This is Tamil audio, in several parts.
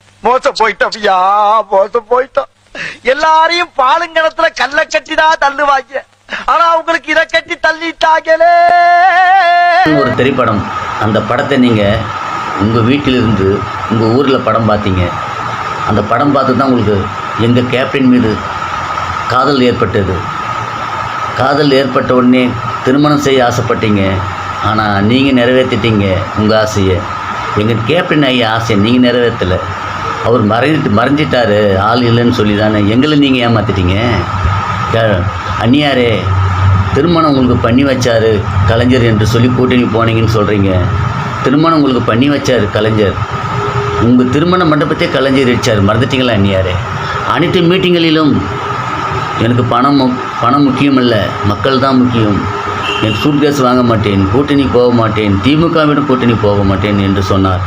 மோசம் போயிட்டோம்யா, மோசம் போயிட்டோம். எல்லாரையும் பாலுங்கணத்துல கல்ல கட்டிதான் தள்ளுவாங்க, ஆனா அவங்களுக்கு இதை கட்டி தள்ளிட்டாங்களே. ஒரு திரைப்படம், அந்த படத்தை நீங்கள் உங்கள் வீட்டிலிருந்து உங்கள் ஊரில் படம் பார்த்தீங்க. அந்த படம் பார்த்து தான் உங்களுக்கு எங்கள் கேப்டன் மீது காதல் ஏற்பட்டது. காதல் ஏற்பட்ட உடனே திருமணம் செய்ய ஆசைப்பட்டீங்க. ஆனால் நீங்கள் நிறைவேற்றிட்டீங்க உங்கள் ஆசையை. எங்கள் கேப்டன் ஐயா ஆசையை நீங்கள் நிறைவேற்றலை. அவர் மறைஞ்சிட்டாரு, ஆள் இல்லைன்னு சொல்லி தானே எங்களை நீங்கள் ஏமாற்றிட்டீங்க. அந்நியாரே, திருமணம் உங்களுக்கு பண்ணி வச்சார் கலைஞர் என்று சொல்லி கூட்டணி போனீங்கன்னு சொல்கிறீங்க. திருமணம் உங்களுக்கு பண்ணி வச்சார் கலைஞர். உங்கள் திருமண மண்டபத்தை கலைஞர் வச்சார், மறந்துட்டீங்களா அந்நியாரே? அனைத்து மீட்டிங்களிலும் எனக்கு பணம் முக்கியம் இல்லை, மக்கள் தான் முக்கியம். எனக்கு சூட்கேஸ் வாங்க மாட்டேன், கூட்டணி போக மாட்டேன், திமுகவிடம் கூட்டணி போக மாட்டேன் என்று சொன்னார்.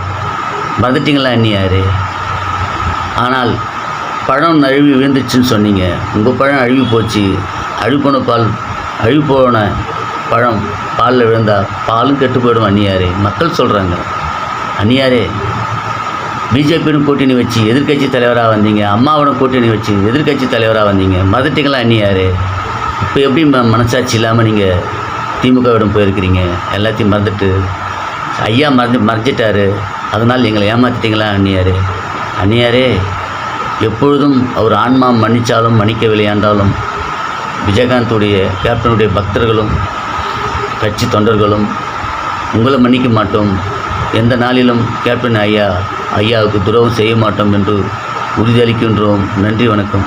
மறந்துட்டீங்களா அந்நியாரே? ஆனால் பழம் நழுவி விழுந்துச்சுன்னு சொன்னீங்க. உங்கள் பழம் அழுவி போச்சு. அழுவி போன பழம் பாலில் விழுந்தால் பாலும் கெட்டு போயிடும் அந்நியாரே. மக்கள் சொல்கிறாங்க. அந்நியாரே, பிஜேபியோட கூட்டணி வச்சு எதிர்கட்சி தலைவராக வந்தீங்க, அம்மாவோட கூட்டணி வச்சு எதிர்கட்சி தலைவராக வந்தீங்க. மறந்துட்டீங்களா அந்நியாரே? இப்போ எப்படி மனசாட்சி இல்லாமல் நீங்கள் திமுகவிடம் போயிருக்கிறீங்க? எல்லாத்தையும் மறந்துட்டு ஐயா மறைஞ்சிட்டாரு, அதனால் எங்களை ஏமாற்றிட்டீங்களா அந்நியாரே? அந்நியாரே, எப்பொழுதும் அவர் ஆன்மா மன்னித்தாலும் மன்னிக்கவில்லை என்றாலும் விஜயகாந்துடைய கேப்டனுடைய பக்தர்களும் கட்சி தொண்டர்களும் உங்களை மன்னிக்க மாட்டோம். எந்த நாளிலும் கேப்டன் ஐயாவுக்கு துரோகம் செய்ய மாட்டோம் என்று உறுதியளிக்கின்றோம். நன்றி, வணக்கம்.